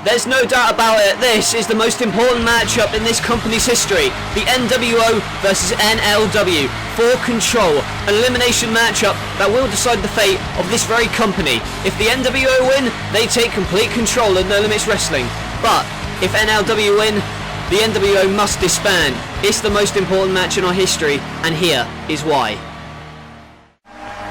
There's no doubt about it, this is the most important matchup in this company's history. The NWO versus NLW for control. An elimination matchup that will decide the fate of this very company. If the NWO win, they take complete control of No Limits Wrestling. But if NLW win, the NWO must disband. It's the most important match in our history, and here is why.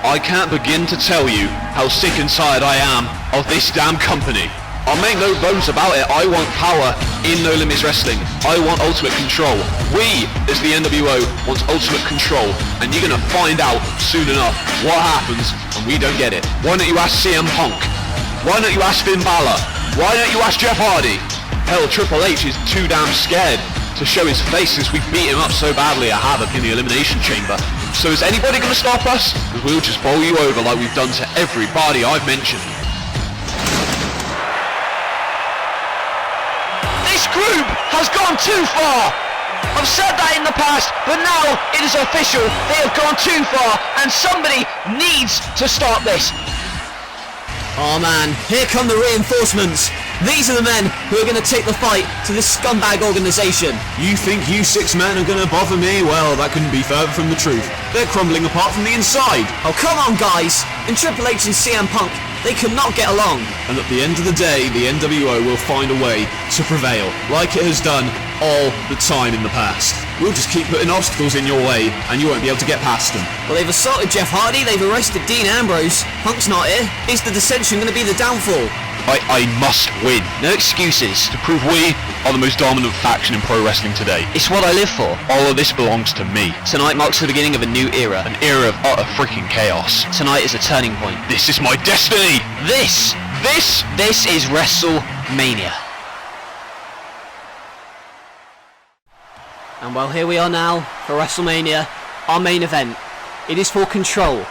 I can't begin to tell you how sick and tired I am of this damn company. I'll make no bones about it, I want power in No Limits Wrestling. I want ultimate control. We, as the NWO, want ultimate control, and you're gonna find out soon enough what happens when we don't get it. Why don't you ask CM Punk? Why don't you ask Finn Balor? Why don't you ask Jeff Hardy? Hell, Triple H is too damn scared to show his face since we beat him up so badly at Havoc in the Elimination Chamber. So is anybody gonna stop us? Because we'll just bowl you over like we've done to everybody I've mentioned. This group has gone too far. I've said that in the past, but now it is official. They have gone too far, and somebody needs to stop this. Oh man, here come the reinforcements. These are the men who are going to take the fight to this scumbag organisation. You think you 6 men are going to bother me? Well, that couldn't be further from the truth. They're crumbling apart from the inside. Oh come on guys, in Triple H and CM Punk, they cannot get along. And at the end of the day, the NWO will find a way to prevail, like it has done all the time in the past. We'll just keep putting obstacles in your way, and you won't be able to get past them. Well, they've assaulted Jeff Hardy, they've arrested Dean Ambrose. Punk's not here. Is the dissension going to be the downfall? I must win. No excuses. To prove we are the most dominant faction in pro wrestling today. It's what I live for. All of this belongs to me. Tonight marks the beginning of a new era. An era of utter freaking chaos. Tonight is a turning point. This is my destiny! This is WrestleMania. And well, here we are now for WrestleMania, our main event. It is for control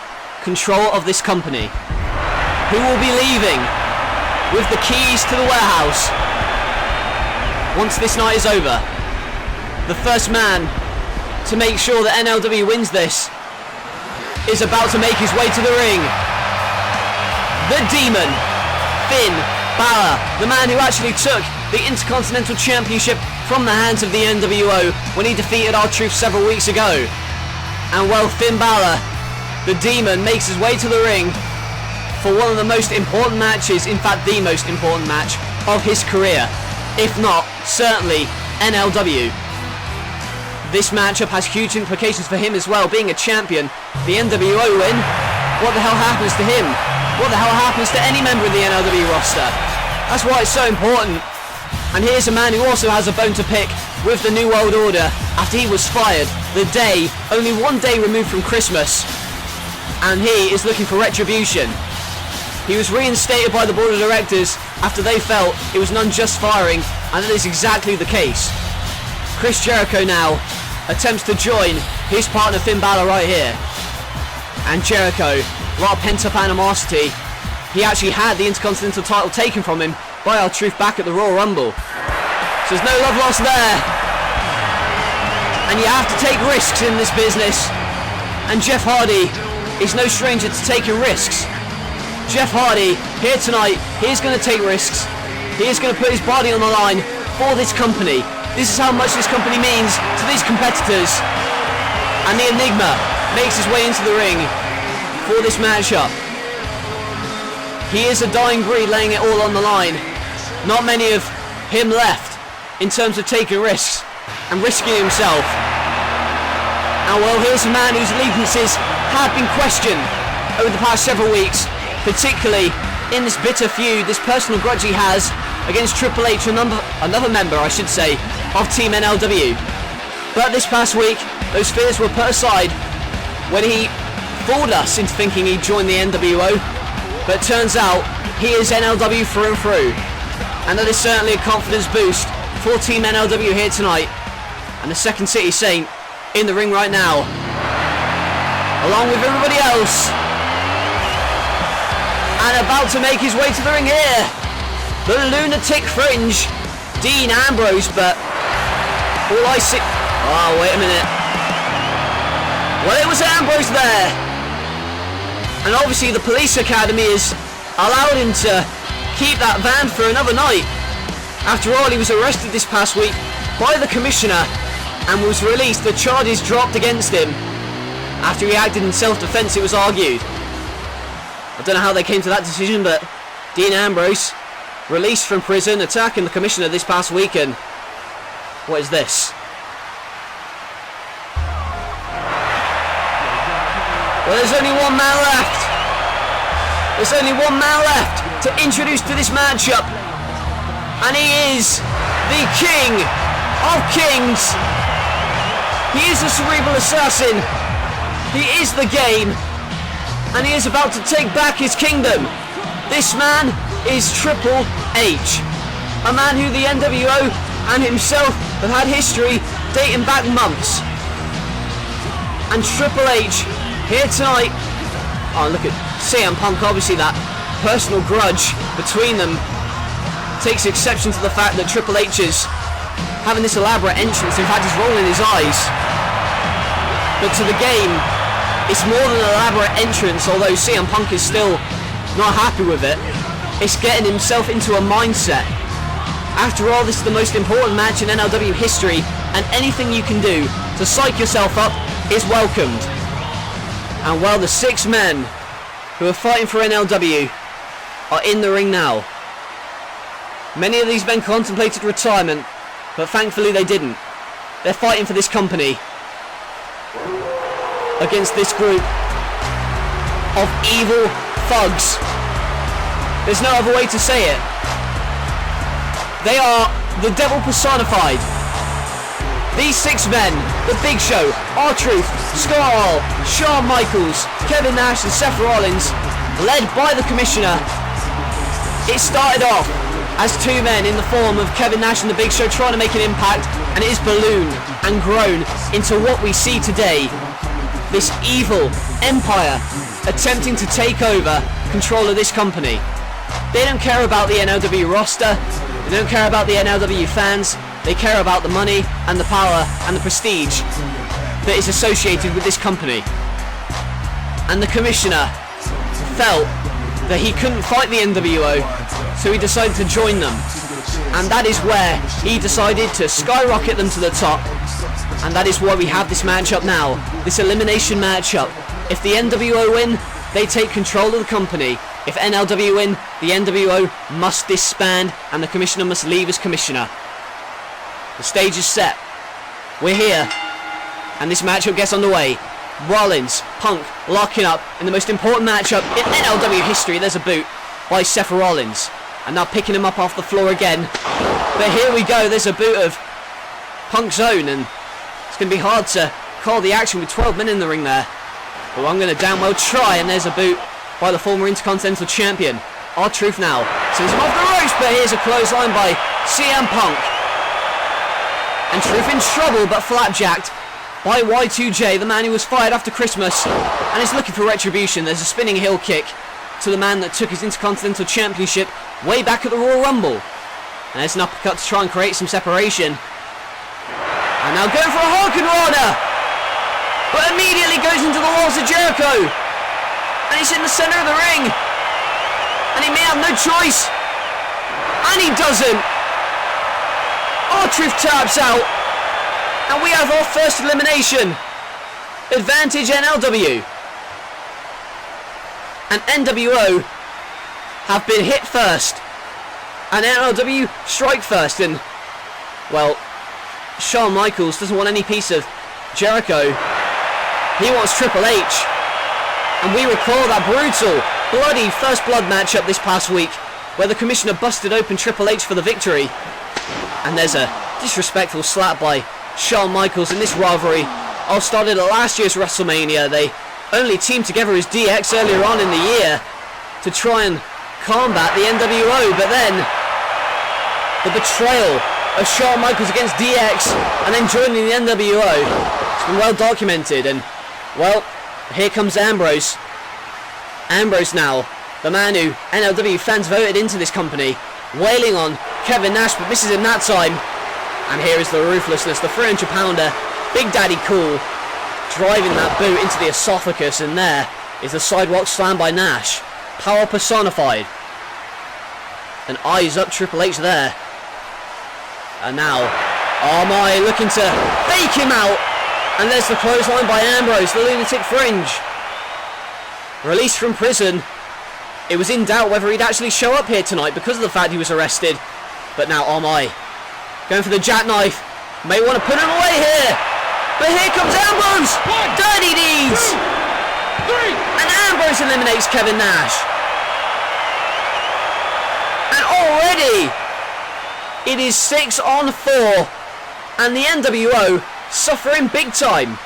of this company. Who will be leaving with the keys to the warehouse once this night is over? The first man to make sure that NLW wins this is about to make his way to the ring. The Demon, Finn Balor, the man who actually took the Intercontinental Championship from the hands of the NWO when he defeated R-Truth several weeks ago. And well, Finn Balor, the Demon, makes his way to the ring for one of the most important matches, in fact the most important match of his career, if not certainly NLW. This matchup has huge implications for him as well. Being a champion, the NWO win, what the hell happens to him? What the hell happens to any member of the NLW roster? That's why it's so important. And here's a man who also has a bone to pick with the New World Order after he was fired the day, only 1 day removed from Christmas, and he is looking for retribution. He was reinstated by the board of directors after they felt it was an unjust firing, and that is exactly the case. Chris Jericho now attempts to join his partner Finn Balor right here, and Jericho, a lot of pent-up animosity. He actually had the Intercontinental title taken from him by R-Truth back at the Royal Rumble. So there's no love lost there. And you have to take risks in this business. And Jeff Hardy is no stranger to taking risks. Jeff Hardy, here tonight, he is going to take risks. He is going to put his body on the line for this company. This is how much this company means to these competitors. And the Enigma makes his way into the ring for this matchup. He is a dying breed, laying it all on the line. Not many of him left in terms of taking risks and risking himself. And well, here's a man whose allegiances have been questioned over the past several weeks, particularly in this bitter feud, this personal grudge he has against Triple H, another member, I should say, of Team NLW. But this past week, those fears were put aside when he fooled us into thinking he'd join the NWO. But turns out he is NLW through and through, and that is certainly a confidence boost for Team NLW here tonight. And the Second City Saint in the ring right now, along with everybody else, and about to make his way to the ring here, the Lunatic Fringe, Dean Ambrose. But all I see, oh wait a minute, well, it was Ambrose there. And obviously the police academy has allowed him to keep that van for another night. After all, he was arrested this past week by the commissioner and was released. The charges dropped against him after he acted in self-defense, it was argued. I don't know how they came to that decision, but Dean Ambrose, released from prison, attacking the commissioner this past weekend. What is this? Well, there's only one man left. There's only one man left to introduce to this matchup. And he is the King of Kings. He is the cerebral assassin. He is the game. And he is about to take back his kingdom. This man is Triple H. A man who the NWO and himself have had history dating back months. And Triple H here tonight. Oh, look at CM Punk. Obviously that personal grudge between them takes exception to the fact that Triple H is having this elaborate entrance. In fact, he's rolling his eyes. But to the game, it's more than an elaborate entrance, although CM Punk is still not happy with it. It's getting himself into a mindset. After all, this is the most important match in NLW history, and anything you can do to psych yourself up is welcomed. And while the 6 men who are fighting for NLW are in the ring now, many of these men contemplated retirement, but thankfully they didn't. They're fighting for this company against this group of evil thugs. There's no other way to say it. They are the devil personified. These 6 men, The Big Show, R-Truth, Scott Hall, Shawn Michaels, Kevin Nash and Seth Rollins, led by the Commissioner. It started off as 2 men in the form of Kevin Nash and The Big Show trying to make an impact, and it has ballooned and grown into what we see today. This evil empire attempting to take over control of this company. They don't care about the NLW roster, they don't care about the NLW fans, they care about the money and the power and the prestige that is associated with this company. And the Commissioner felt that he couldn't fight the NWO, so he decided to join them. And that is where he decided to skyrocket them to the top. And that is why we have this matchup now, this elimination matchup. If the NWO win, they take control of the company. If NLW win, the NWO must disband and the Commissioner must leave as Commissioner. The stage is set. We're here. And this matchup gets underway. Rollins, Punk locking up in the most important matchup in NLW history. There's a boot by Seth Rollins. And now picking him up off the floor again. But here we go. There's a boot of Punk's own. And it's going to be hard to call the action with 12 men in the ring there. But I'm going to damn well try. And there's a boot by the former Intercontinental Champion. R-Truth now sends him off the ropes. But here's a clothesline by CM Punk. And Truth in trouble, but flapjacked by Y2J, the man who was fired after Christmas and is looking for retribution. There's a spinning heel kick to the man that took his Intercontinental Championship way back at the Royal Rumble. And there's an uppercut to try and create some separation. And now going for a Hurricanrana, but immediately goes into the walls of Jericho. And he's in the center of the ring. And he may have no choice. And he doesn't. R-Truth taps out. And we have our first elimination. Advantage NLW. And NWO have been hit first. And NLW strike first. And, well, Shawn Michaels doesn't want any piece of Jericho. He wants Triple H. And we recall that brutal, bloody first blood matchup this past week, where the Commissioner busted open Triple H for the victory. And there's a disrespectful slap by Shawn Michaels in this rivalry. All started at last year's WrestleMania. They only teamed together as DX earlier on in the year to try and combat the NWO, but then the betrayal of Shawn Michaels against DX and then joining the NWO, it's been well documented. And, well, here comes Ambrose. Ambrose now, the man who NLW fans voted into this company, wailing on Kevin Nash, but misses him that time. And here is the ruthlessness, the 300-pounder, Big Daddy Cool, driving that boot into the esophagus, and there is the sidewalk slam by Nash. Power personified. And eyes up Triple H there. And now, oh my, looking to fake him out. And there's the clothesline by Ambrose, the lunatic fringe. Released from prison. It was in doubt whether he'd actually show up here tonight because of the fact he was arrested. But now, oh my, going for the jackknife. May want to put him away here. But here comes Ambrose. Dirty deeds. 2, 3. And Ambrose eliminates Kevin Nash. And already, it is 6 on 4. And the NWO suffering big time.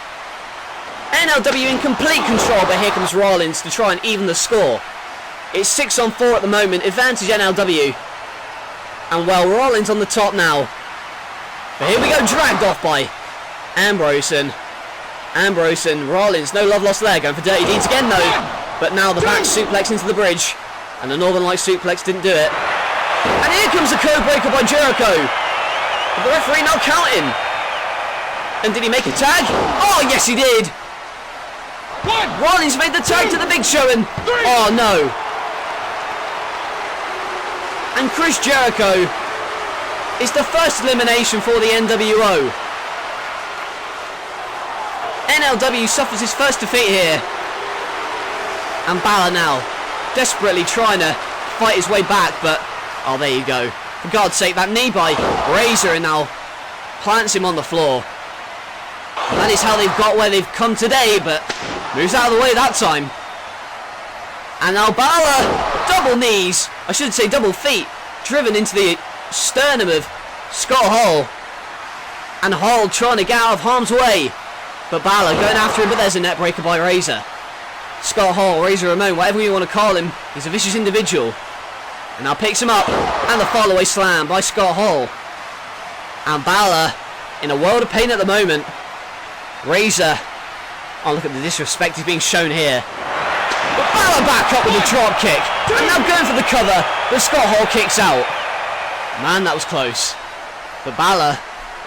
NLW in complete control, but here comes Rollins to try and even the score. It's 6 on 4 at the moment, advantage NLW. And well, Rollins on the top now. But here we go, dragged off by Ambrose and Rollins. No love lost there, going for dirty deeds again though. But now the back suplex into the bridge. And the Northern Light suplex didn't do it. And here comes the code breaker by Jericho. But the referee not counting. And did he make a tag? Oh yes he did. Rollins made the tag to the Big Show and oh no. And Chris Jericho is the first elimination for the NWO. NLW suffers his first defeat here. And Balor now desperately trying to fight his way back, but oh, there you go. For God's sake, that knee by Razor and now plants him on the floor. That is how they've got where they've come today, but moves out of the way that time. And now Balor, double knees, I should say double feet, driven into the sternum of Scott Hall. And Hall trying to get out of harm's way. But Balor going after him, but there's a net breaker by Razor. Scott Hall, Razor Ramon, whatever you want to call him, he's a vicious individual. And now picks him up, and the fallaway slam by Scott Hall. And Balor in a world of pain at the moment. Razor, oh look at the disrespect he's being shown here. But Balor back up with a drop kick, and now going for the cover, but Scott Hall kicks out. Man, that was close. But Balor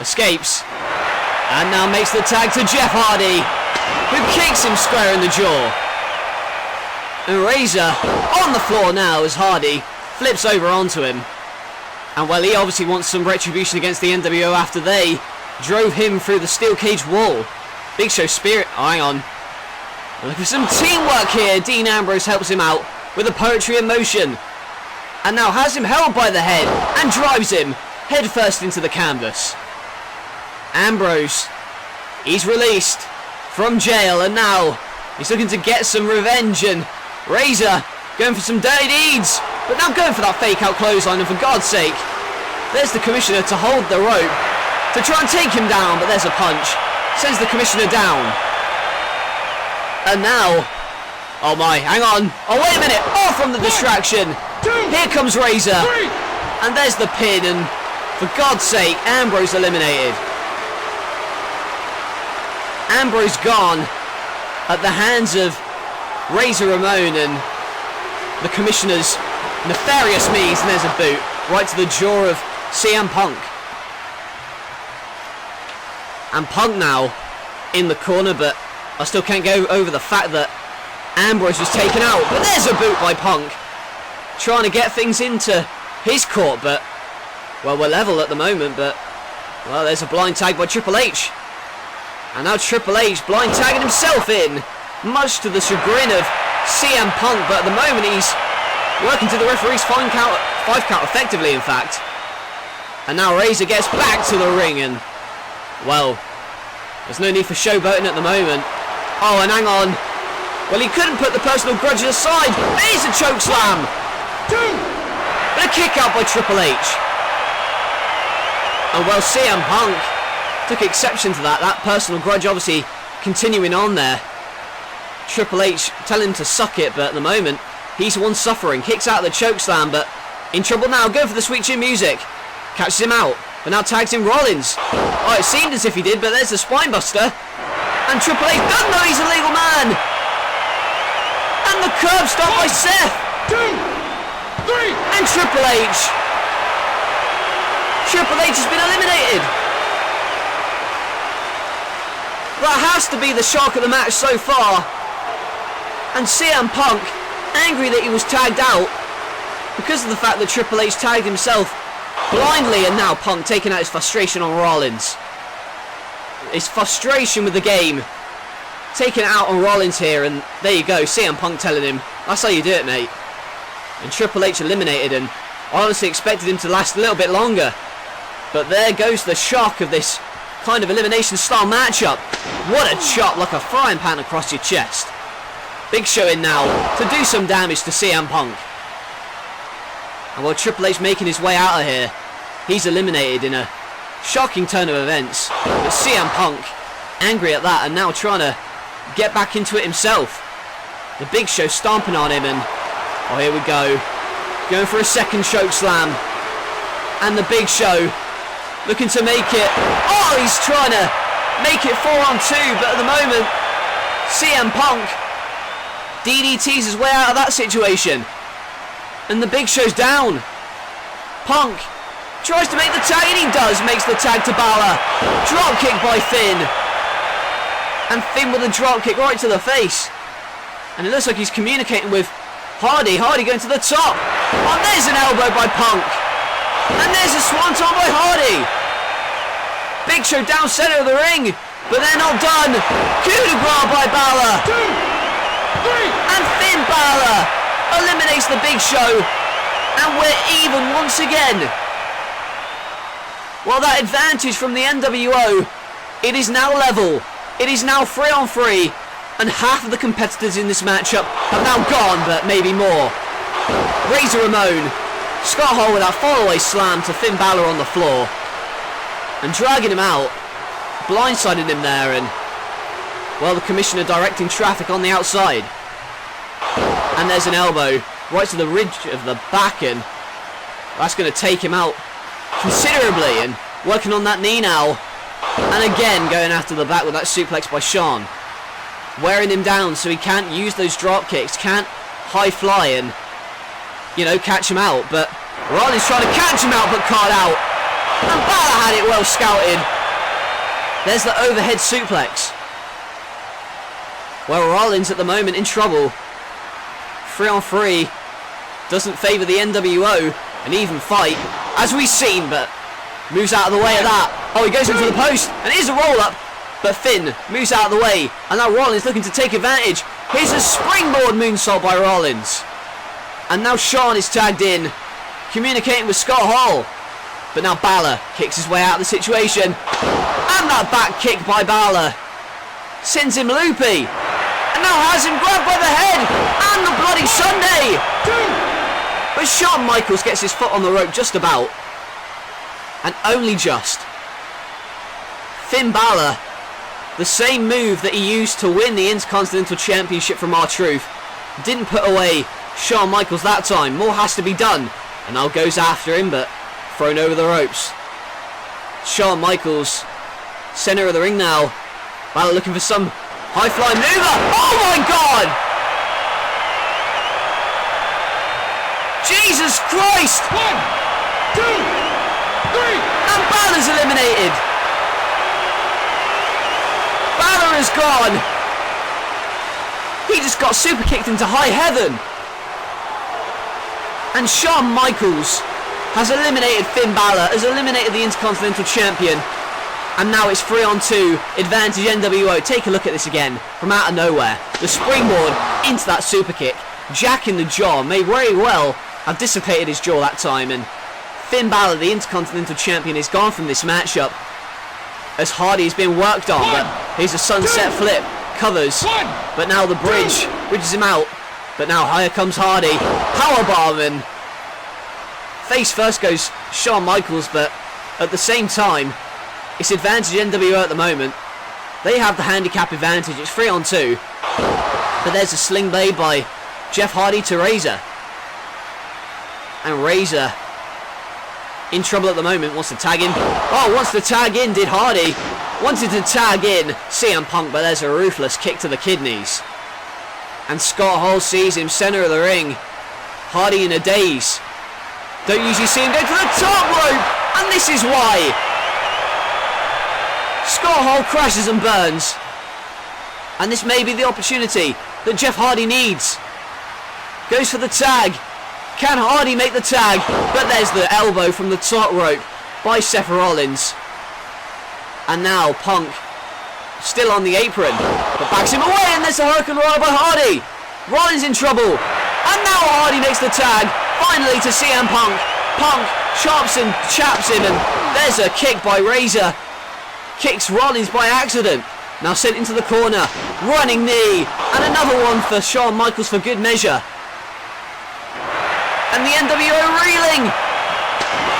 escapes, and now makes the tag to Jeff Hardy, who kicks him square in the jaw. And Razor on the floor now as Hardy flips over onto him. And well, he obviously wants some retribution against the NWO after they drove him through the steel cage wall. Big Show Spirit, oh, hang on. Looking for some teamwork here. Dean Ambrose helps him out with a poetry in motion. And now has him held by the head and drives him headfirst into the canvas. Ambrose, he's released from jail and now he's looking to get some revenge, and Razor going for some dirty deeds, but now going for that fake out clothesline, and for God's sake, there's the commissioner to hold the rope to try and take him down, but there's a punch, sends the commissioner down. And now, oh my, hang on, oh wait a minute, off from the distraction, here comes Razor, and there's the pin, and for God's sake, Ambrose eliminated. Ambrose gone at the hands of Razor Ramon and the commissioner's nefarious means, and there's a boot right to the jaw of CM Punk. And Punk now in the corner, but I still can't go over the fact that Ambrose was taken out. But there's a boot by Punk, trying to get things into his court, but well, we're level at the moment, but well, there's a blind tag by Triple H. And now Triple H blind tagging himself in, much to the chagrin of CM Punk, but at the moment he's working to the referee's 5 count effectively, in fact. And now Razor gets back to the ring, and well, there's no need for showboating at the moment. Oh, and hang on. Well, he couldn't put the personal grudge aside. There's a choke slam. But a kick out by Triple H. And well, CM Punk took exception to that. That personal grudge obviously continuing on there. Triple H telling him to suck it, but at the moment he's the one suffering. Kicks out the choke slam, but in trouble now. Go for the sweet chin music. Catches him out, but now tags in Rollins. Oh, it seemed as if he did, but there's the spine buster. And Triple H doesn't know he's a legal man. And the curb stop by Seth. 2, 3. And Triple H. Triple H has been eliminated. That has to be the shock of the match so far. And CM Punk, angry that he was tagged out because of the fact that Triple H tagged himself blindly, and now Punk taking out his frustration on Rollins. His frustration with the game taking it out on Rollins here, and there you go, CM Punk telling him, that's how you do it, mate. And Triple H eliminated, and I honestly expected him to last a little bit longer. But there goes the shock of this kind of elimination style matchup. What a chop, like a frying pan across your chest. Big Show in now to do some damage to CM Punk. And while Triple H making his way out of here, he's eliminated in a shocking turn of events. But CM Punk, angry at that and now trying to get back into it himself. The Big Show stomping on him, and oh, here we go. Going for a second choke slam. And the Big Show looking to make it. Oh, he's trying to make it 4-on-2, but at the moment, CM Punk DDTs his way out of that situation. And the Big Show's down. Punk tries to make the tag, and he does. Makes the tag to Balor. Drop kick by Finn. And Finn with a drop kick right to the face. And it looks like he's communicating with Hardy. Hardy going to the top. Oh, there's an elbow by Punk. And there's a swanton by Hardy. Big Show down center of the ring. But they're not done. Coup de grace by Balor. 2, 3. And Finn Balor eliminates the Big Show. And we're even once again. Well, that advantage from the NWO, it is now level. It is now 3-on-3, and half of the competitors in this matchup have now gone, but maybe more. Razor Ramon, Scott Hall with that fallaway slam to Finn Balor on the floor, and dragging him out, blindsiding him there, and well, the commissioner directing traffic on the outside. And there's an elbow right to the ridge of the back, and that's going to take him out considerably, and working on that knee now. And again going after the back with that suplex by Shawn. Wearing him down so he can't use those drop kicks, can't high fly and, you know, catch him out. But Rollins trying to catch him out but caught out. And Balor had it well scouted. There's the overhead suplex. Well, Rollins at the moment in trouble. 3-on-3 doesn't favour the NWO, an even fight, as we've seen, but moves out of the way of that. Oh, he goes into the post, and here's a roll-up, but Finn moves out of the way, and now Rollins looking to take advantage. Here's a springboard moonsault by Rollins. And now Shawn is tagged in, communicating with Scott Hall. But now Balor kicks his way out of the situation. And that back kick by Balor sends him loopy. And now has him grabbed by the head, and the Bloody Sunday. But Shawn Michaels gets his foot on the rope just about. And only just. Finn Balor, the same move that he used to win the Intercontinental Championship from R-Truth, didn't put away Shawn Michaels that time. More has to be done. And now goes after him, but thrown over the ropes. Shawn Michaels, center of the ring now. Balor looking for some high-flying maneuver. Oh my God! Jesus Christ! 1, 2, 3. And Balor's eliminated. Balor is gone. He just got super kicked into high heaven. And Shawn Michaels has eliminated Finn Balor, has eliminated the Intercontinental Champion. And now it's 3-on-2, advantage NWO. Take a look at this again, from out of nowhere. The springboard into that super kick. Jack in the jaw, may very well have dissipated his jaw that time. And Finn Balor, the Intercontinental Champion, is gone from this matchup as Hardy has been worked on. But here's a sunset flip, covers. But now the bridges him out. But now higher comes Hardy. Powerbomb, and face first goes Shawn Michaels, but at the same time, it's advantage NWO at the moment. They have the handicap advantage. It's 3-on-2. But there's a sling blade by Jeff Hardy to Razor. And Razor in trouble at the moment. Wants to tag in. Oh, wants to tag in, did Hardy. Wanted to tag in CM Punk, but there's a ruthless kick to the kidneys. And Scott Hall sees him center of the ring. Hardy in a daze. Don't usually see him go to the top rope. And this is why. Scott Hall crashes and burns. And this may be the opportunity that Jeff Hardy needs. Goes for the tag. Can Hardy make the tag? But there's the elbow from the top rope by Seth Rollins. And now Punk still on the apron, but backs him away, and there's a Hurricane Rana by Hardy. Rollins in trouble, and now Hardy makes the tag, finally to CM Punk. Punk chaps him, and there's a kick by Razor. Kicks Rollins by accident. Now sent into the corner, running knee, and another one for Shawn Michaels for good measure. And the NWO reeling.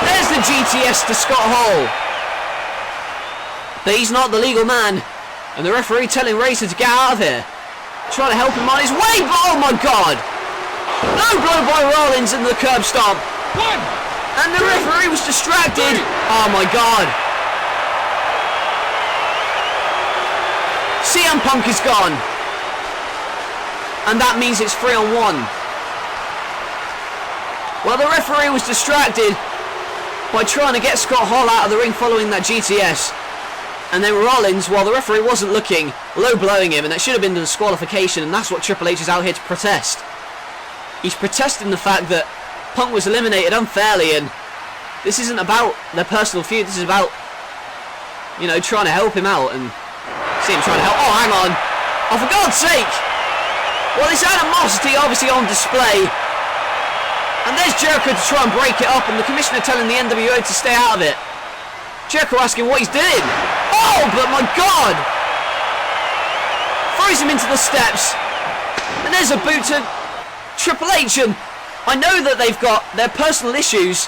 There's the GTS to Scott Hall. But he's not the legal man. And the referee telling Razor to get out of here. Trying to help him on his way, but oh my god! Low blow by Rollins in the curb stomp. And the referee was distracted. Oh my god. CM Punk is gone. And that means it's 3-on-1. Well, the referee was distracted by trying to get Scott Hall out of the ring following that GTS. And then Rollins, while the referee wasn't looking, low blowing him, and that should have been the disqualification, and that's what Triple H is out here to protest. He's protesting the fact that Punk was eliminated unfairly, and this isn't about their personal feud, this is about, you know, trying to help him out, and see him trying to help. Oh, hang on. Oh, for God's sake! Well, this animosity obviously on display. And there's Jericho to try and break it up, and the commissioner telling the NWO to stay out of it. Jericho asking what he's doing. Oh, but my God! Throws him into the steps. And there's a boot to Triple H, and I know that they've got their personal issues,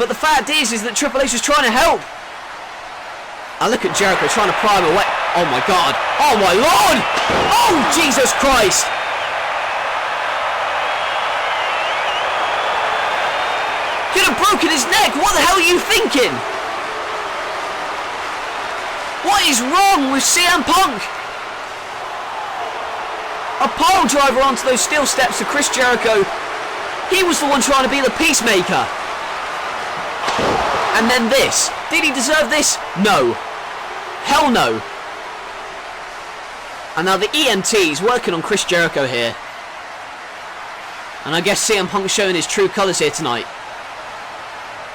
but the fact is that Triple H is trying to help. I look at Jericho trying to pry him away. Oh my God! Oh my Lord! Oh Jesus Christ! Could have broken his neck. What the hell are you thinking? What is wrong with CM Punk? A pile driver onto those steel steps to Chris Jericho. He was the one trying to be the peacemaker. And then this. Did he deserve this? No. Hell no. And now the EMT's working on Chris Jericho here. And I guess CM Punk's showing his true colours here tonight.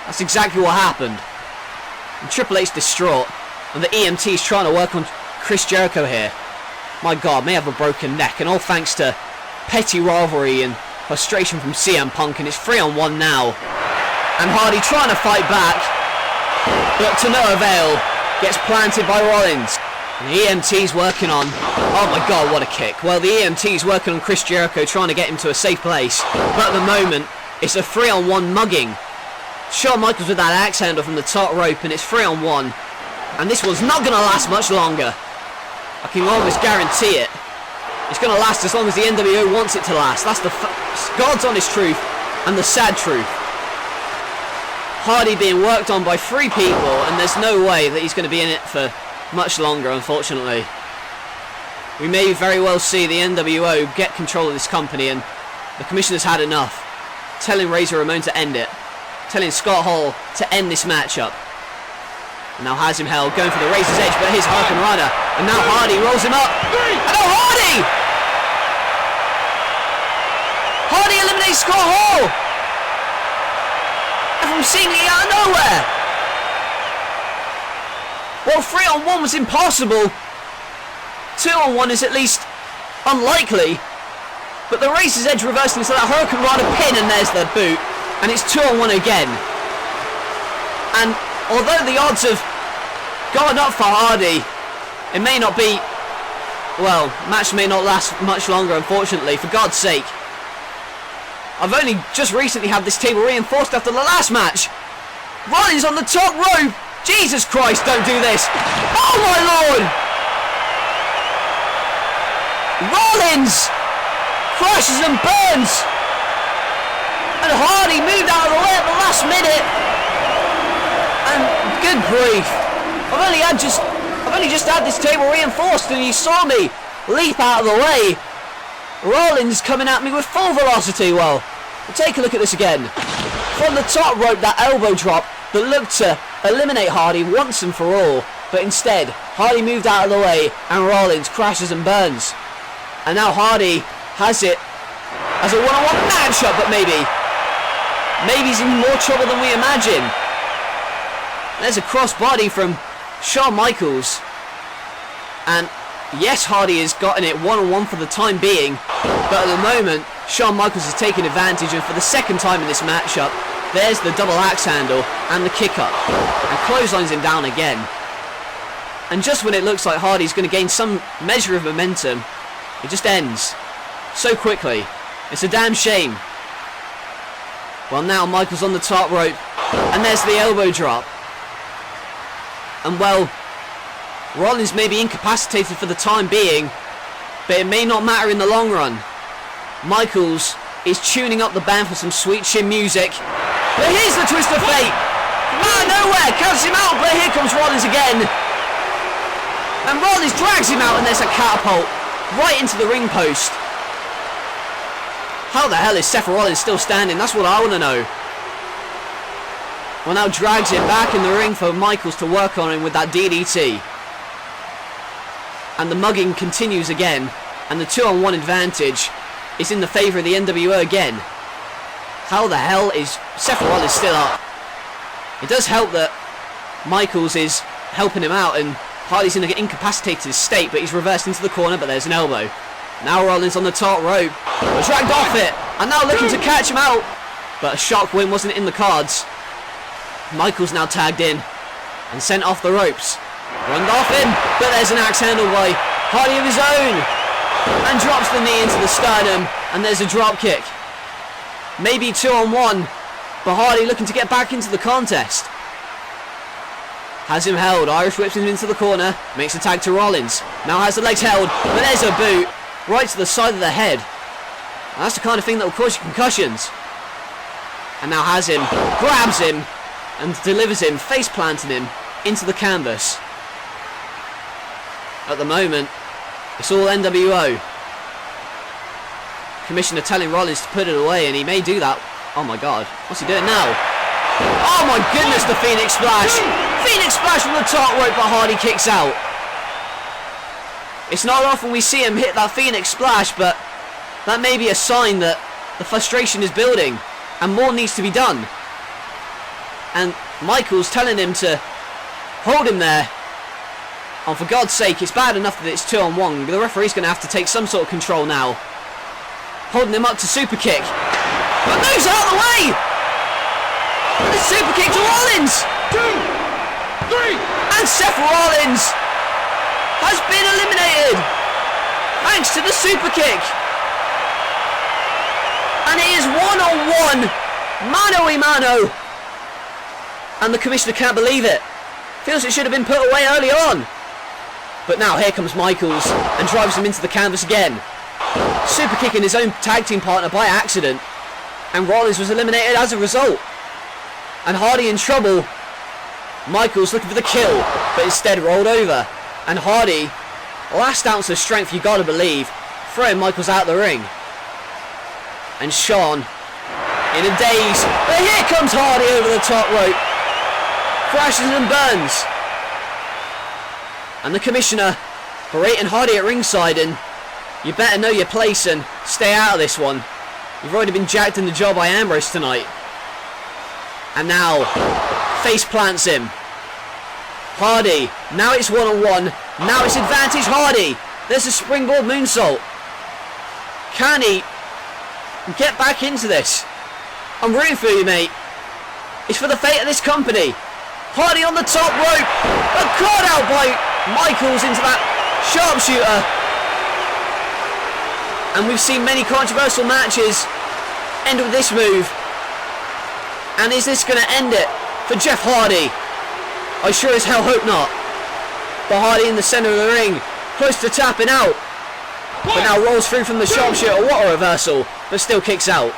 That's exactly what happened. And Triple H distraught. And the EMT's trying to work on Chris Jericho here. My God, may have a broken neck. And all thanks to petty rivalry and frustration from CM Punk. And it's 3-on-1 now. And Hardy trying to fight back. But to no avail. Gets planted by Rollins. And the EMT's working on... Oh my God, what a kick. Well, the EMT's working on Chris Jericho, trying to get him to a safe place. But at the moment, it's a 3-on-1 mugging. Shawn Michaels with that axe handle from the top rope, and it's 3-on-1. And this one's not going to last much longer. I can almost guarantee it. It's going to last as long as the NWO wants it to last. That's the God's honest truth and the sad truth. Hardy being worked on by 3 people, and there's no way that he's going to be in it for much longer, unfortunately. We may very well see the NWO get control of this company, and the commissioner's had enough. Telling Razor Ramon to end it. Telling Scott Hall to end this matchup. And now has him held, going for the Razor's Edge, but here's Hurricane Rana. And now Hardy rolls him up. And oh, Hardy! Hardy eliminates Scott Hall! And from seemingly out of nowhere! Well, 3-on-1 was impossible. 2-on-1 is at least unlikely. But the Razor's Edge reversed into that Hurricane Rana pin, and there's the boot. And it's 2-on-1 again. And although the odds have gone up for Hardy, it may not be... Well, match may not last much longer, unfortunately, for God's sake. I've only just recently had this table reinforced after the last match. Rollins on the top rope. Jesus Christ, don't do this. Oh my Lord! Rollins crashes and burns. And Hardy moved out of the way at the last minute. And good grief. I've only just had this table reinforced, and you saw me leap out of the way. Rollins coming at me with full velocity. Well, we'll take a look at this again. From the top rope, that elbow drop that looked to eliminate Hardy once and for all. But instead, Hardy moved out of the way, and Rollins crashes and burns. And now Hardy has it as a one-on-one matchup, but maybe maybe he's in more trouble than we imagine. There's a crossbody from Shawn Michaels. And yes, Hardy has gotten it one-on-one for the time being, but at the moment, Shawn Michaels is taking advantage, and for the second time in this matchup, there's the double axe handle and the kick up, and clotheslines him down again. And just when it looks like Hardy's going to gain some measure of momentum, it just ends so quickly. It's a damn shame. Well, now Michaels on the top rope, and there's the elbow drop. And well, Rollins may be incapacitated for the time being, but it may not matter in the long run. Michaels is tuning up the band for some sweet chin music. But here's the twist of fate. Out of nowhere, counts him out, but here comes Rollins again. And Rollins drags him out, and there's a catapult right into the ring post. How the hell is Seth Rollins still standing? That's what I want to know. Well, now drags him back in the ring for Michaels to work on him with that DDT. And the mugging continues again, and the 2-on-1 advantage is in the favour of the NWO again. How the hell is Seth Rollins still up? It does help that Michaels is helping him out, and Hardy's in an incapacitated state, but he's reversed into the corner, but there's an elbow. Now Rollins on the top rope, but dragged off it, and now looking to catch him out, but a shock win wasn't in the cards. Michaels now tagged in and sent off the ropes. Run off him, but there's an axe handle by Hardy of his own, and drops the knee into the sternum, and there's a drop kick. Maybe 2-on-1, but Hardy looking to get back into the contest. Has him held, Irish whips him into the corner, makes a tag to Rollins. Now has the legs held, but there's a boot right to the side of the head. And that's the kind of thing that will cause you concussions. And now has him, grabs him, and delivers him, face planting him into the canvas. At the moment, it's all NWO. Commissioner telling Rollins to put it away, and he may do that. Oh my god, what's he doing now? Oh my goodness, the Phoenix Splash! Phoenix Splash from the top rope, but Hardy kicks out. It's not often we see him hit that Phoenix Splash, but that may be a sign that the frustration is building, and more needs to be done. And Michaels telling him to hold him there. Oh, for God's sake, it's bad enough that it's 2-on-1. The referee's going to have to take some sort of control now. Holding him up to super kick. But moves out of the way! And the super kick to Rollins! 2, 3! And Seth Rollins has been eliminated! Thanks to the super kick! And it is 1-on-1! Mano-a-mano! And the commissioner can't believe it. Feels it should have been put away early on. But now here comes Michaels and drives him into the canvas again. Super kicking his own tag team partner by accident. And Rollins was eliminated as a result. And Hardy in trouble. Michaels looking for the kill, but instead rolled over. And Hardy, last ounce of strength you gotta believe, throwing Michaels out the ring. And Shawn in a daze. But here comes Hardy over the top rope. Crashes and burns. And the commissioner berating Hardy at ringside, and you better know your place and stay out of this one. You've already been jacked in the jaw by Ambrose tonight. And now, face plants him. Hardy, now it's 1-on-1. Now it's advantage Hardy. There's a springboard moonsault. Can he get back into this? I'm rooting for you, mate. It's for the fate of this company. Hardy on the top rope, but caught out by Michaels into that sharpshooter. And we've seen many controversial matches end with this move. And is this going to end it for Jeff Hardy? I sure as hell hope not. But Hardy in the centre of the ring, close to tapping out. But now rolls through from the sharpshooter, what a reversal, but still kicks out.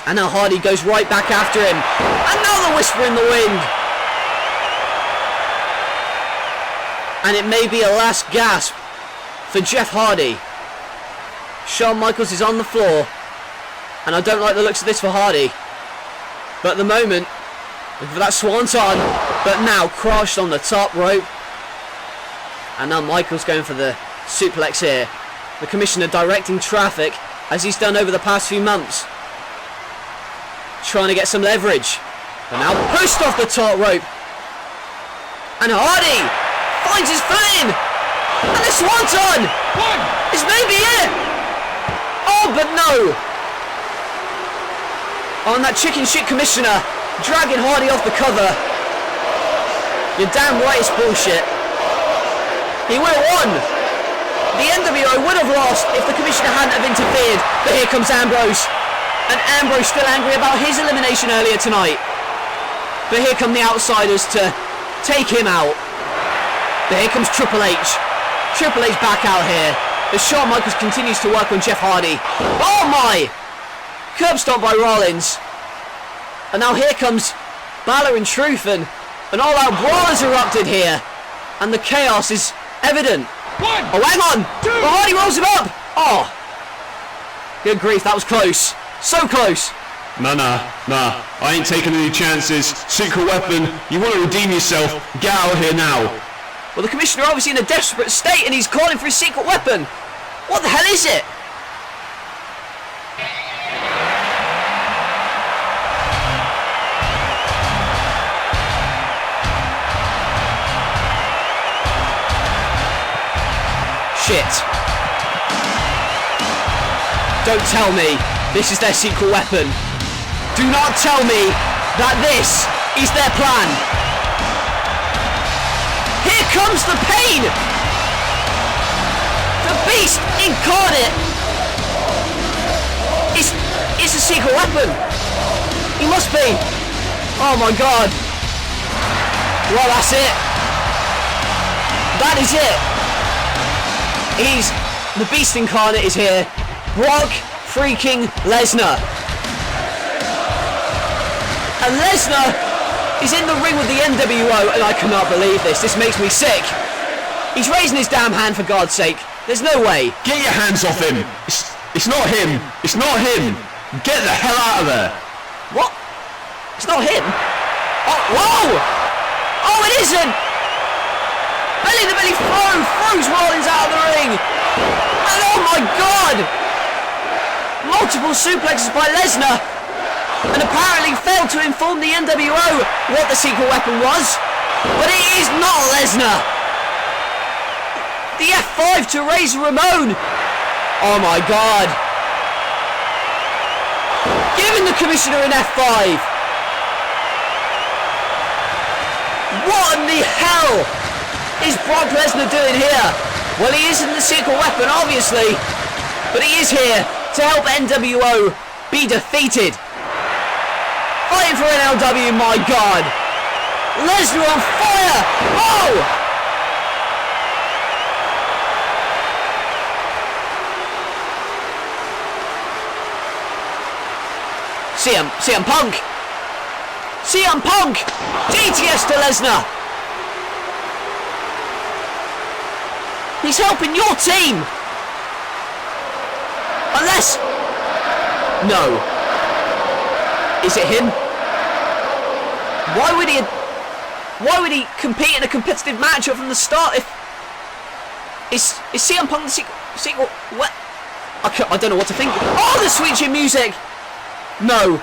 And now Hardy goes right back after him. Another whisper in the wind. And it may be a last gasp for Jeff Hardy. Shawn Michaels is on the floor. And I don't like the looks of this for Hardy. But at the moment, looking for that swanton. But now crushed on the top rope. And now Michaels going for the suplex here. The commissioner directing traffic as he's done over the past few months. trying to get some leverage. And now pushed off the top rope. And Hardy finds his foot in. And the swanton is maybe it. Oh, but no. On that chicken shit commissioner dragging Hardy off the cover. You're damn right it's bullshit. He would have won. The NWO would have lost if the commissioner hadn't have interfered. But here comes Ambrose. And Ambrose still angry about his elimination earlier tonight. But here come the outsiders to take him out. But here comes Triple H. Triple H back out here as Shawn Michaels continues to work on Jeff Hardy. Oh my! Curb stomp by Rollins. And now here comes Balor and Truth, and an all-out brawl has erupted here. And the chaos is evident. Oh, hang on! Oh, Hardy rolls him up! Oh! Good grief, that was close. So close. Nah. I ain't taking any chances. Secret weapon, you want to redeem yourself, get out of here now. Well, the commissioner obviously in a desperate state and he's calling for his secret weapon. What the hell is it? Shit. Don't tell me this is their secret weapon. Do not tell me that this is their plan. Here comes the pain. The beast incarnate. It's a secret weapon. He must be. Oh my god. Well, that's it. That is it. The beast incarnate is here. Brock freaking Lesnar. And Lesnar is in the ring with the NWO, and I cannot believe this. This makes me sick. He's raising his damn hand, for God's sake. There's no way. Get your hands off him. It's not him. It's not him. Get the hell out of there. What? It's not him? Oh, whoa! Oh, it isn't! Belly to belly throws Rollins out of the ring. And oh my God! Multiple suplexes by Lesnar. And apparently failed to inform the NWO what the secret weapon was. But it is not Lesnar. The F5 to Razor Ramon. Oh my God. Giving the commissioner an F5. What in the hell is Brock Lesnar doing here? Well, he isn't the secret weapon, obviously. But he is here to help NWO be defeated. Fighting for NLW, my God. Lesnar on fire. Oh! CM Punk. CM Punk. DTS to Lesnar. He's helping your team. Unless... No. Is it him? Why would he compete in a competitive matchup from the start if... Is CM Punk the secret... What? I don't know what to think. Oh, the sweet chin music! No.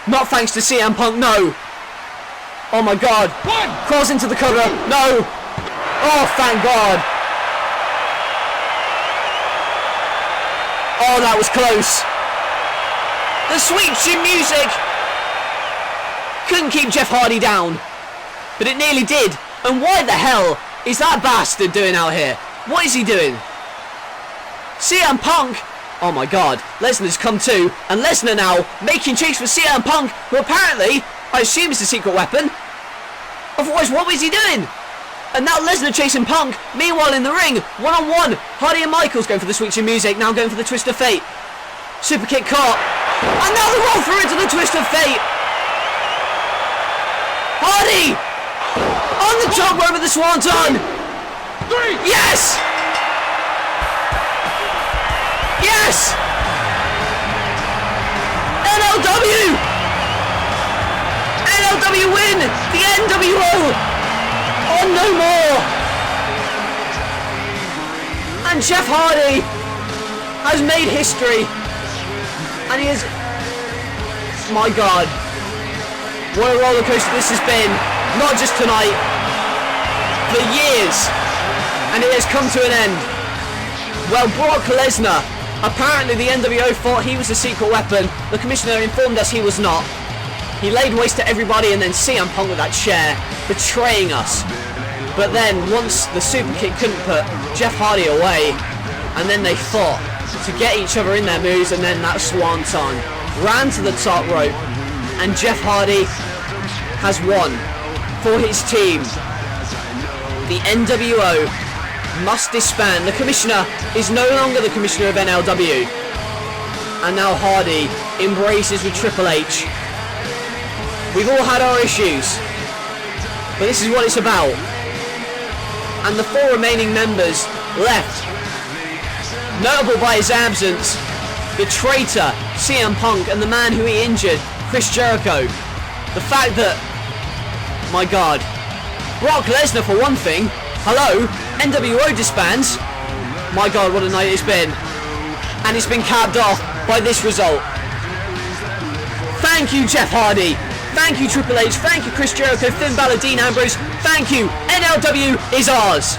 Not thanks to CM Punk, no. Oh my God. Crawls into the cover. No. Oh, thank God. Oh, that was close. The sweet chin music couldn't keep Jeff Hardy down. But it nearly did. And why the hell is that bastard doing out here? What is he doing? CM Punk. Oh my God, Lesnar's come too, and Lesnar now making chase for CM Punk, who apparently, I assume is the secret weapon. Otherwise, what was he doing? And now Lesnar chasing Punk, meanwhile in the ring, one-on-one, Hardy and Michaels going for the switch in music, now going for the twist of fate. Super kick caught, and now the roll through into the twist of fate. Hardy! On the top rope of the Swanton! Yes! Yes! NLW! NLW win! The NWO! On no more! And Jeff Hardy has made history. And he has My God. What a roller coaster this has been. Not just tonight. For years. And it has come to an end. Well, Brock Lesnar. Apparently the NWO thought he was a secret weapon. The commissioner informed us he was not. He laid waste to everybody, and then CM Punk with that chair, betraying us. But then, once the super kick couldn't put Jeff Hardy away, and then they fought to get each other in their moves, and then that swanton ran to the top rope, and Jeff Hardy has won for his team. The NWO must disband. The commissioner is no longer the commissioner of NLW, and now Hardy embraces with Triple H. We've all had our issues, but this is what it's about. And the 4 remaining members left, notable by his absence, the traitor CM Punk and the man who he injured, Chris Jericho. The fact that, my God, Brock Lesnar for one thing, hello, NWO disbands. My God, what a night it's been. And it's been capped off by this result. Thank you, Jeff Hardy. Thank you, Triple H. Thank you, Chris Jericho, Finn Balor, Dean Ambrose. Thank you. NLW is ours.